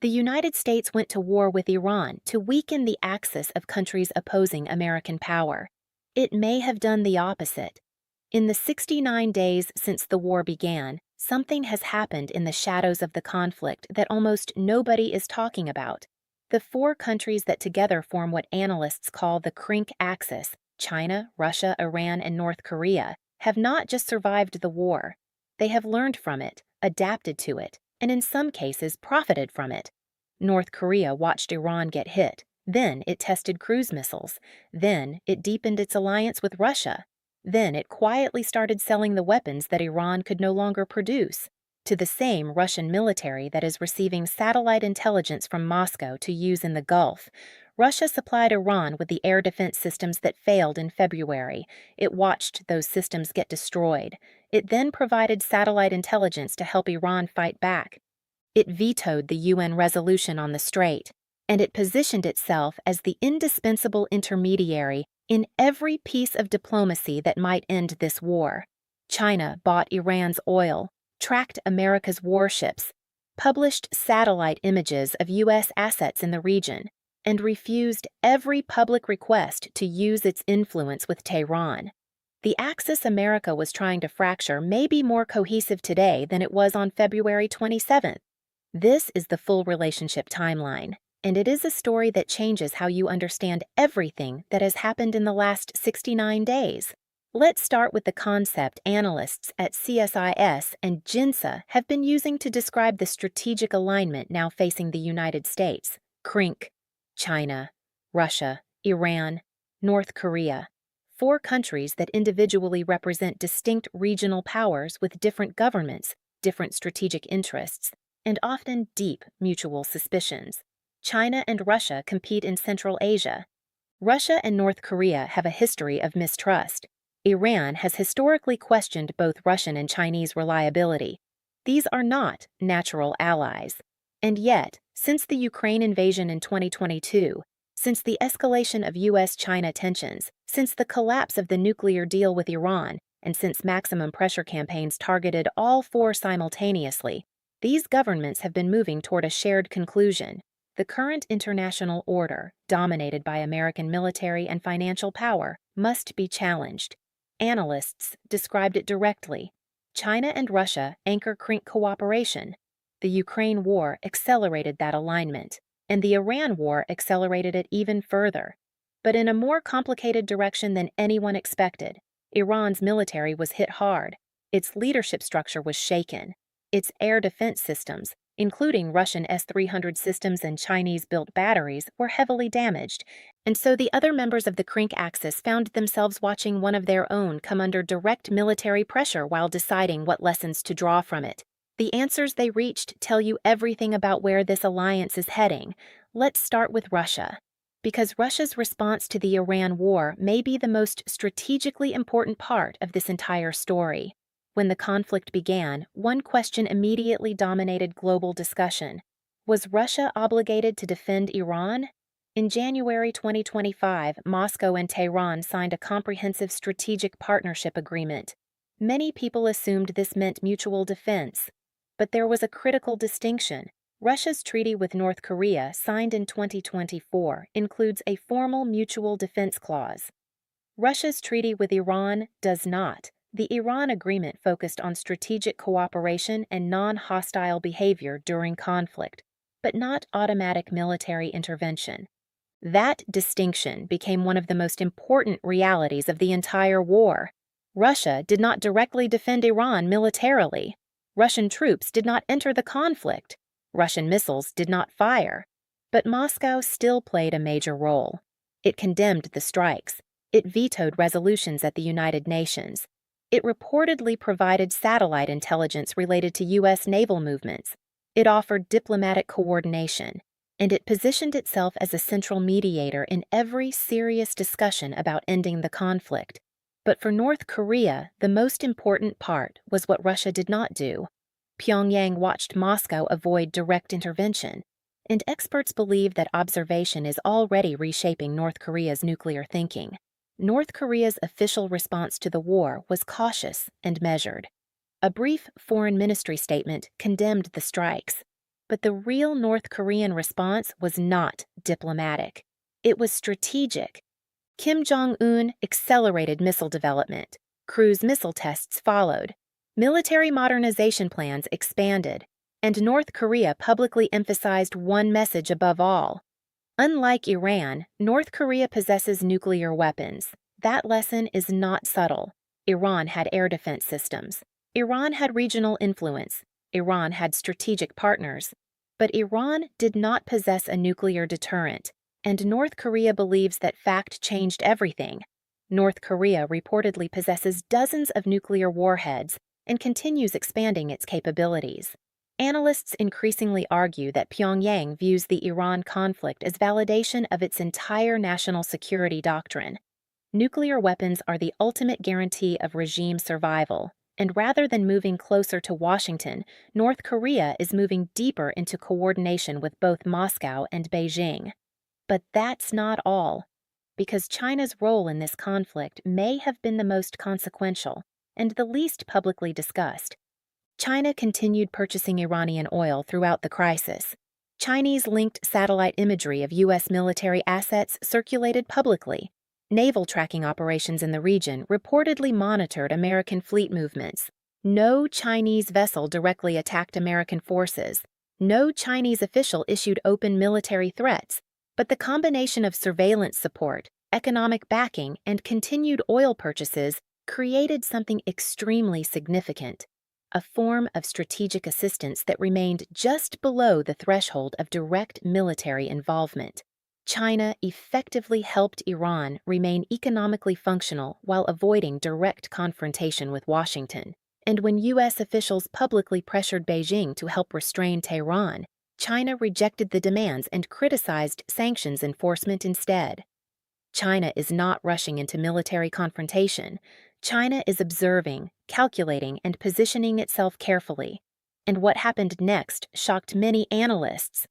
The United States went to war with Iran to weaken the axis of countries opposing American power. It may have done the opposite. In the 69 days since the war began, something has happened in the shadows of the conflict that almost nobody is talking about. The four countries that together form what analysts call the CRINC axis, China, Russia, Iran, and North Korea, have not just survived the war. They have learned from it, adapted to it, and in some cases profited from it. North Korea watched Iran get hit. Then it tested cruise missiles. Then it deepened its alliance with Russia. Then it quietly started selling the weapons that Iran could no longer produce to the same Russian military that is receiving satellite intelligence from Moscow to use in the Gulf. Russia supplied Iran with the air defense systems that failed in February. It watched those systems get destroyed. It then provided satellite intelligence to help Iran fight back. It vetoed the UN resolution on the Strait, and it positioned itself as the indispensable intermediary in every piece of diplomacy that might end this war. China bought Iran's oil, tracked America's warships, published satellite images of U.S. assets in the region, and refused every public request to use its influence with Tehran. The axis America was trying to fracture may be more cohesive today than it was on February 27th. This is the full relationship timeline, and it is a story that changes how you understand everything that has happened in the last 69 days. Let's start with the concept analysts at CSIS and JINSA have been using to describe the strategic alignment now facing the United States: CRINC, China, Russia, Iran, North Korea. Four countries that individually represent distinct regional powers with different governments, different strategic interests, and often deep mutual suspicions. China and Russia compete in Central Asia. Russia and North Korea have a history of mistrust. Iran has historically questioned both Russian and Chinese reliability. These are not natural allies. And yet, since the Ukraine invasion in 2022, since the escalation of U.S.-China tensions, since the collapse of the nuclear deal with Iran, and since maximum pressure campaigns targeted all four simultaneously, these governments have been moving toward a shared conclusion. The current international order, dominated by American military and financial power, must be challenged. Analysts described it directly. China and Russia anchor CRINC cooperation. The Ukraine war accelerated that alignment, and the Iran war accelerated it even further. But in a more complicated direction than anyone expected. Iran's military was hit hard. Its leadership structure was shaken. Its air defense systems, including Russian S-300 systems and Chinese-built batteries, were heavily damaged, and so the other members of the CRINC axis found themselves watching one of their own come under direct military pressure while deciding what lessons to draw from it. The answers they reached tell you everything about where this alliance is heading. Let's start with Russia, because Russia's response to the Iran war may be the most strategically important part of this entire story. When the conflict began, one question immediately dominated global discussion. Was Russia obligated to defend Iran? In January 2025, Moscow and Tehran signed a comprehensive strategic partnership agreement. Many people assumed this meant mutual defense. But there was a critical distinction. Russia's treaty with North Korea, signed in 2024, includes a formal mutual defense clause. Russia's treaty with Iran does not. The Iran agreement focused on strategic cooperation and non-hostile behavior during conflict, but not automatic military intervention. That distinction became one of the most important realities of the entire war. Russia did not directly defend Iran militarily. Russian troops did not enter the conflict. Russian missiles did not fire. But Moscow still played a major role. It condemned the strikes. It vetoed resolutions at the United Nations. It reportedly provided satellite intelligence related to U.S. naval movements. It offered diplomatic coordination, and it positioned itself as a central mediator in every serious discussion about ending the conflict. But for North Korea, the most important part was what Russia did not do. Pyongyang watched Moscow avoid direct intervention, and experts believe that observation is already reshaping North Korea's nuclear thinking. North Korea's official response to the war was cautious and measured. A brief foreign ministry statement condemned the strikes. But the real North Korean response was not diplomatic. It was strategic. Kim Jong-un accelerated missile development. Cruise missile tests followed. Military modernization plans expanded. And North Korea publicly emphasized one message above all. Unlike Iran, North Korea possesses nuclear weapons. That lesson is not subtle. Iran had air defense systems. Iran had regional influence. Iran had strategic partners. But Iran did not possess a nuclear deterrent, and North Korea believes that fact changed everything. North Korea reportedly possesses dozens of nuclear warheads and continues expanding its capabilities. Analysts increasingly argue that Pyongyang views the Iran conflict as validation of its entire national security doctrine. Nuclear weapons are the ultimate guarantee of regime survival, and rather than moving closer to Washington, North Korea is moving deeper into coordination with both Moscow and Beijing. But that's not all, because China's role in this conflict may have been the most consequential and the least publicly discussed. China continued purchasing Iranian oil throughout the crisis. Chinese-linked satellite imagery of U.S. military assets circulated publicly. Naval tracking operations in the region reportedly monitored American fleet movements. No Chinese vessel directly attacked American forces. No Chinese official issued open military threats. But the combination of surveillance support, economic backing, and continued oil purchases created something extremely significant: a form of strategic assistance that remained just below the threshold of direct military involvement. China effectively helped Iran remain economically functional while avoiding direct confrontation with Washington. And when U.S. officials publicly pressured Beijing to help restrain Tehran, China rejected the demands and criticized sanctions enforcement instead. China is not rushing into military confrontation. China is observing, calculating, and positioning itself carefully. And what happened next shocked many analysts.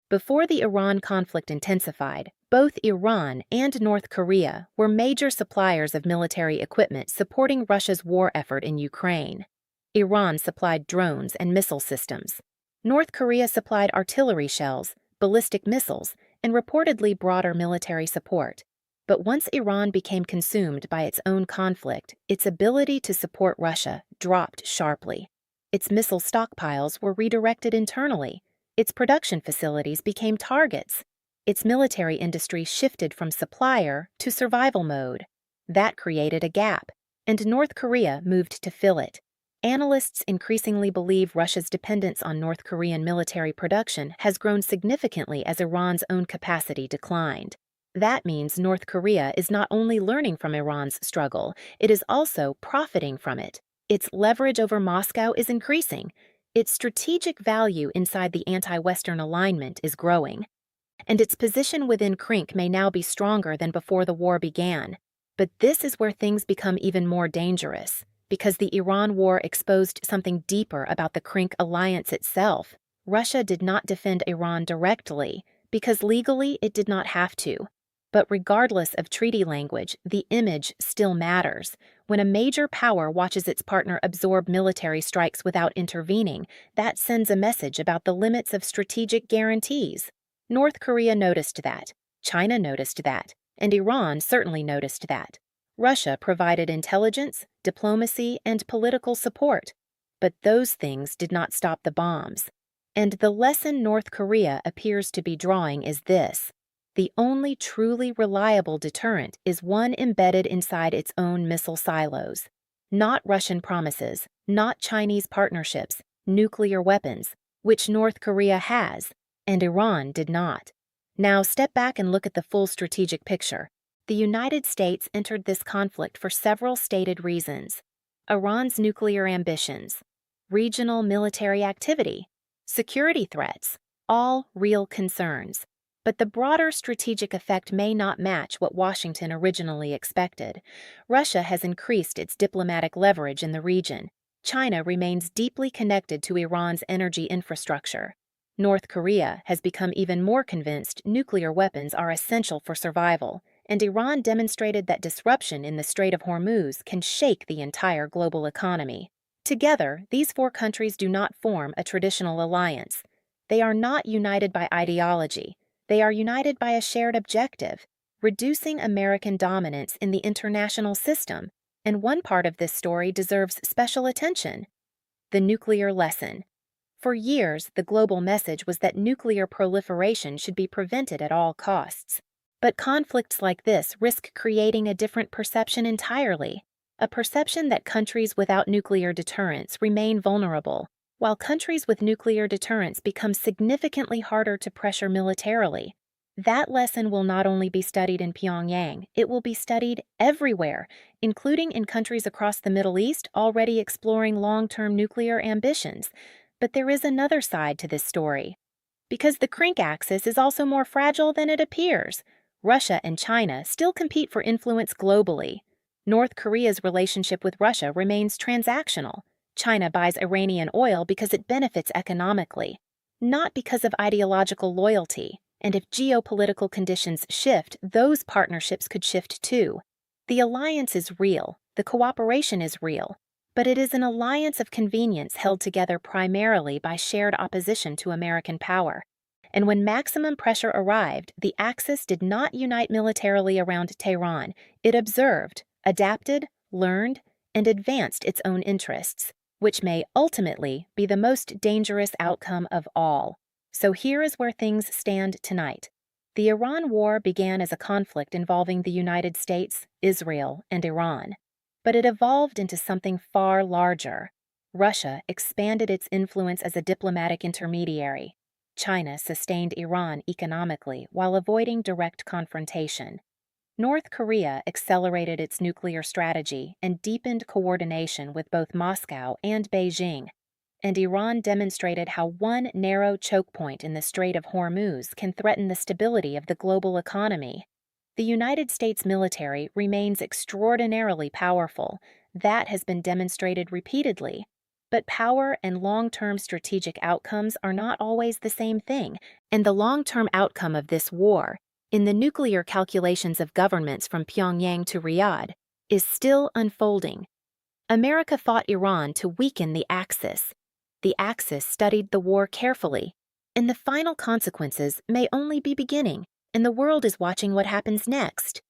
Before the Iran conflict intensified, both Iran and North Korea were major suppliers of military equipment supporting Russia's war effort in Ukraine. Iran supplied drones and missile systems. North Korea supplied artillery shells, ballistic missiles, and reportedly broader military support. But once Iran became consumed by its own conflict, its ability to support Russia dropped sharply. Its missile stockpiles were redirected internally. Its production facilities became targets. Its military industry shifted from supplier to survival mode. That created a gap, and North Korea moved to fill it. Analysts increasingly believe Russia's dependence on North Korean military production has grown significantly as Iran's own capacity declined. That means North Korea is not only learning from Iran's struggle, it is also profiting from it. Its leverage over Moscow is increasing. Its strategic value inside the anti-Western alignment is growing. And its position within CRINC may now be stronger than before the war began. But this is where things become even more dangerous, because the Iran war exposed something deeper about the CRINC alliance itself. Russia did not defend Iran directly, because legally it did not have to. But regardless of treaty language, the image still matters. When a major power watches its partner absorb military strikes without intervening, that sends a message about the limits of strategic guarantees. North Korea noticed that, China noticed that, and Iran certainly noticed that. Russia provided intelligence, diplomacy, and political support. But those things did not stop the bombs. And the lesson North Korea appears to be drawing is this: the only truly reliable deterrent is one embedded inside its own missile silos. Not Russian promises, not Chinese partnerships, nuclear weapons, which North Korea has, and Iran did not. Now step back and look at the full strategic picture. The United States entered this conflict for several stated reasons: Iran's nuclear ambitions, regional military activity, security threats, all real concerns. But the broader strategic effect may not match what Washington originally expected. Russia has increased its diplomatic leverage in the region. China remains deeply connected to Iran's energy infrastructure. North Korea has become even more convinced nuclear weapons are essential for survival, and Iran demonstrated that disruption in the Strait of Hormuz can shake the entire global economy. Together, these four countries do not form a traditional alliance. They are not united by ideology. They are united by a shared objective: reducing American dominance in the international system. And one part of this story deserves special attention: the nuclear lesson. For years, the global message was that nuclear proliferation should be prevented at all costs. But conflicts like this risk creating a different perception entirely, a perception that countries without nuclear deterrence remain vulnerable, while countries with nuclear deterrence become significantly harder to pressure militarily. That lesson will not only be studied in Pyongyang, it will be studied everywhere, including in countries across the Middle East already exploring long-term nuclear ambitions. But there is another side to this story. Because the Krink axis is also more fragile than it appears. Russia and China still compete for influence globally. North Korea's relationship with Russia remains transactional. China buys Iranian oil because it benefits economically, not because of ideological loyalty. And if geopolitical conditions shift, those partnerships could shift too. The alliance is real, the cooperation is real, but it is an alliance of convenience held together primarily by shared opposition to American power. And when maximum pressure arrived, the Axis did not unite militarily around Tehran. It observed, adapted, learned, and advanced its own interests, which may ultimately be the most dangerous outcome of all. So here is where things stand tonight. The Iran War began as a conflict involving the United States, Israel, and Iran. But it evolved into something far larger. Russia expanded its influence as a diplomatic intermediary. China sustained Iran economically while avoiding direct confrontation. North Korea accelerated its nuclear strategy and deepened coordination with both Moscow and Beijing. And Iran demonstrated how one narrow choke point in the Strait of Hormuz can threaten the stability of the global economy. The United States military remains extraordinarily powerful. That has been demonstrated repeatedly. But power and long-term strategic outcomes are not always the same thing, and the long-term outcome of this war, in the nuclear calculations of governments from Pyongyang to Riyadh, is still unfolding. America fought Iran to weaken the Axis. The Axis studied the war carefully, and the final consequences may only be beginning, and the world is watching what happens next.